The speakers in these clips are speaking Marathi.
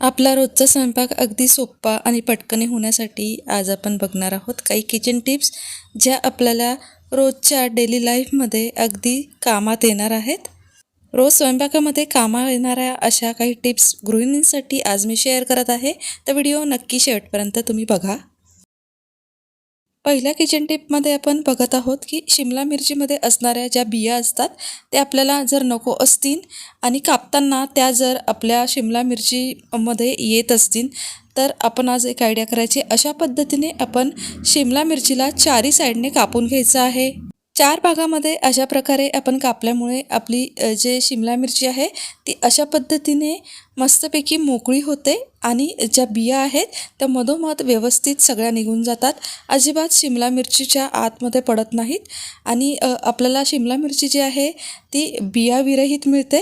आपला रोजचा स्वयंपाक अगदी सोपा आणि पटकन होण्यासाठी आज आपण बघणार आहोत काही किचन टिप्स ज्या आपल्याला रोजच्या डेली लाईफमध्ये अगदी कामात येणार आहेत. रोज स्वयंपाकामध्ये कामात येणाऱ्या अशा काही टिप्स गृहिणींसाठी आज मी शेअर करत आहे. तर व्हिडिओ नक्की शेवटपर्यंत तुम्ही बघा. पहिल्या किचन टिपमध्ये आपण बघत आहोत की शिमला मिरचीमध्ये असणाऱ्या ज्या बिया असतात ते आपल्याला जर नको असतील आणि कापताना त्या जर आपल्या शिमला मिरचीमध्ये येत असतील तर आपण आज एक आयडिया करायची. अशा पद्धतीने आपण शिमला मिरचीला चारी साईडने कापून घ्यायचं आहे. 4 भागामध्ये अशा प्रकारे आपण कापल्यामुळे आपली जे शिमला मिरची आहे ती अशा पद्धतीने मस्तपैकी मोकळी होते आणि ज्या बिया आहेत त्या मधोमध व्यवस्थित सगळ्या निघून जातात. अजिबात शिमला मिरचीच्या आतमध्ये पडत नाहीत आणि आपल्याला शिमला मिरची जी आहे ती बियाविरहित मिळते.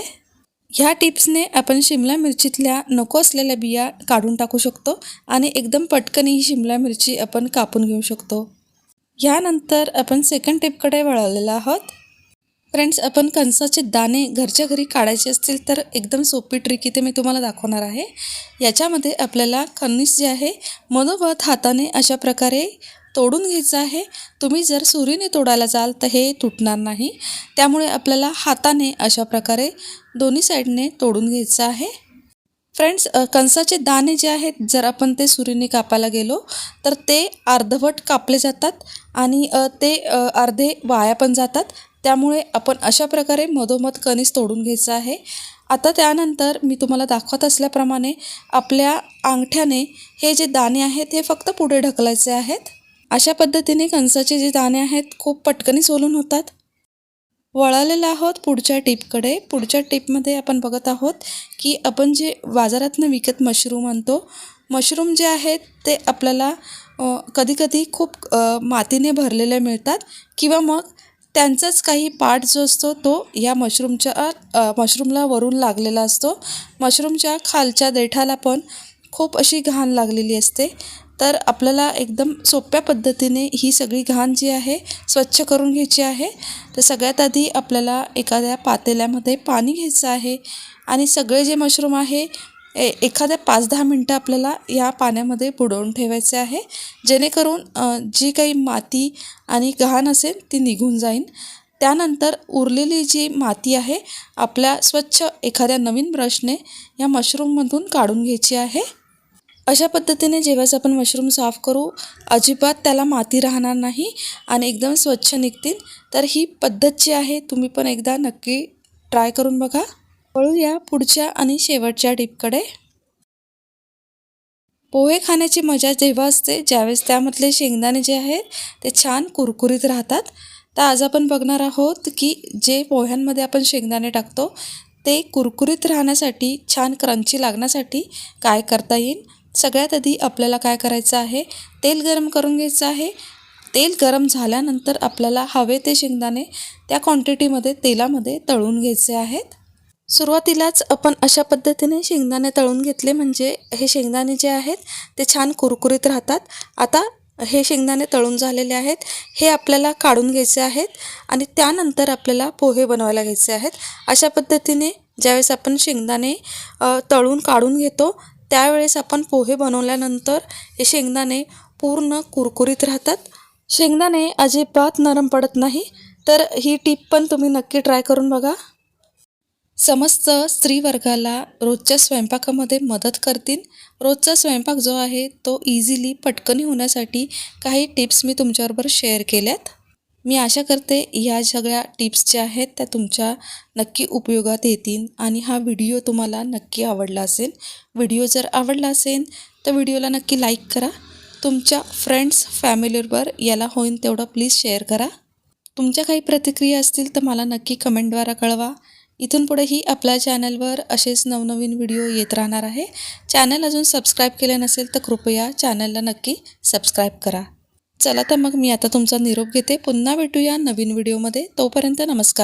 ह्या टिप्सने आपण शिमला मिरचीतल्या नको असलेल्या बिया काढून टाकू शकतो आणि एकदम पटकन ही शिमला मिरची आपण कापून घेऊ शकतो. यानंतर आपण सेकंड टिपकडे वळलेलो आहोत. फ्रेंड्स, आपण कणसाचे दाणे घरच्या घरी काढायचे असतील तर एकदम सोपी ट्रिक इथे मी तुम्हाला दाखवणार आहे. याच्यामध्ये आपल्याला कणीस जे आहे मधोमध हाताने अशा प्रकारे तोडून घ्यायचं आहे. तुम्ही जर सुरीने तोडायला जाल तर हे तुटणार नाही, त्यामुळे आपल्याला हाताने अशा प्रकारे दोन्ही साईडने तोडून घ्यायचं आहे. फ्रेंड्स, कणसाचे दाणे जे आहेत जर आपण ते सुरीने कापायला गेलो तर ते अर्धवट कापले जातात आणि ते अर्धे वाया पण जातात. त्यामुळे आपण अशा प्रकारे मधोमध कणीस तोडून घ्यायचं आहे. आता त्यानंतर मी तुम्हाला दाखवत असल्याप्रमाणे आपल्या अंगठ्याने हे जे दाणे आहेत हे फक्त पुढे ढकलायचे आहेत. अशा पद्धतीने कणसाचे जे दाणे आहेत खूप पटकनी सोलून होतात. वळालेलं आहोत पुढच्या टिपकडे. पुढच्या टिपमध्ये आपण बघत आहोत की आपण जे बाजारातनं विकत मशरूम आणतो, मशरूम जे आहेत ते आपल्याला कधीकधी खूप मातीने भरलेले मिळतात किंवा मग त्यांचाच काही पार्ट जो असतो तो या मशरूमला वरून लागलेला असतो. मशरूमच्या खालच्या देठाला पण खूप अशी घाण लागलेली असते. तर आपल्याला एकदम सोप्या पद्धतीने ही सगळी घाण जी आहे स्वच्छ करून घ्यायची आहे. तर सगळ्यात आधी आपल्याला एखाद्या पातेल्यामध्ये पाणी घ्यायचं आहे आणि सगळे जे मशरूम आहे एखाद्या 5-10 मिनटं आपल्याला या पाण्यामध्ये बुडवून ठेवायचे आहे, जेणेकरून जी काही माती आणि घाण असेल ती निघून जाईल. त्यानंतर उरलेली जी माती आहे आपल्या स्वच्छ एखाद्या नवीन ब्रशने या मशरूममधून काढून घ्यायची आहे. अशा पद्धतीने जेव्हाच आपण मशरूम साफ करू अजिबात त्याला माती राहणार नाही आणि एकदम स्वच्छ निघतील. तर ही पद्धत जी आहे तुम्ही पण एकदा नक्की ट्राय करून बघा. वळूया पुढच्या आणि शेवटच्या टिपकडे. पोहे खाण्याची मजा जेव्हा असते ज्यावेळेस त्यामधले शेंगदाणे जे आहेत ते छान कुरकुरीत राहतात. तर आज आपण बघणार आहोत की जे पोह्यांमध्ये आपण शेंगदाणे टाकतो ते कुरकुरीत राहण्यासाठी, छान क्रंची लागण्यासाठी काय करता येईल. सगळ्यात आधी आपल्याला काय करायचं आहे, तेल गरम करून घ्यायचं आहे. तेल गरम झाल्यानंतर आपल्याला हवे ते शेंगदाणे त्या क्वांटिटीमध्ये तेलामध्ये तळून घ्यायचे आहेत. सुरुवातीलाच आपण अशा पद्धतीने शेंगदाणे तळून घेतले म्हणजे हे शेंगदाणे जे आहेत ते छान कुरकुरीत राहतात. आता हे शेंगदाणे तळून झालेले आहेत, हे आपल्याला काढून घ्यायचे आहेत आणि त्यानंतर आपल्याला पोहे बनवायला घ्यायचे आहेत. अशा पद्धतीने ज्यावेळेस आपण शेंगदाणे तळून काढून घेतो त्यावेळेस आपण पोहे बनवल्यानंतर हे शेंगदाणे पूर्ण कुरकुरीत राहतात. शेंगदाणे अजिबात नरम पडत नाही. तर ही टिप पण तुम्ही नक्की ट्राय करून बघा. समस्त स्त्रीवर्गाला रोजच्या स्वयंपाकामध्ये मदत करतील. रोजचा स्वयंपाक जो आहे तो इझिली पटकनी होण्यासाठी काही टिप्स मी तुमच्याबरोबर शेअर केल्यात. मी आशा करते ह्या सगळ्या टिप्स ज्या आहेत त्या तुमच्या नक्की उपयोगात येतील आणि हा व्हिडिओ तुम्हाला नक्की आवडला असेल. व्हिडिओ जर आवडला असेल तर व्हिडिओला नक्की लाईक करा. तुमच्या फ्रेंड्स फॅमिलीबरोबर याला होईल तेवढं प्लीज शेअर करा. तुमच्या काही प्रतिक्रिया असतील तर मला नक्की कमेंटद्वारा कळवा. इथून पुढेही आपल्या चॅनलवर असेच नवनवीन व्हिडिओ येत राहणार आहे. चॅनल अजून सबस्क्राईब केले नसेल तर कृपया चॅनलला नक्की सबस्क्राईब करा. चला तर मग मी आता तुमचा निरोप घेते. पुन्हा भेटूया नवीन व्हिडिओमध्ये. तोपर्यंत नमस्कार.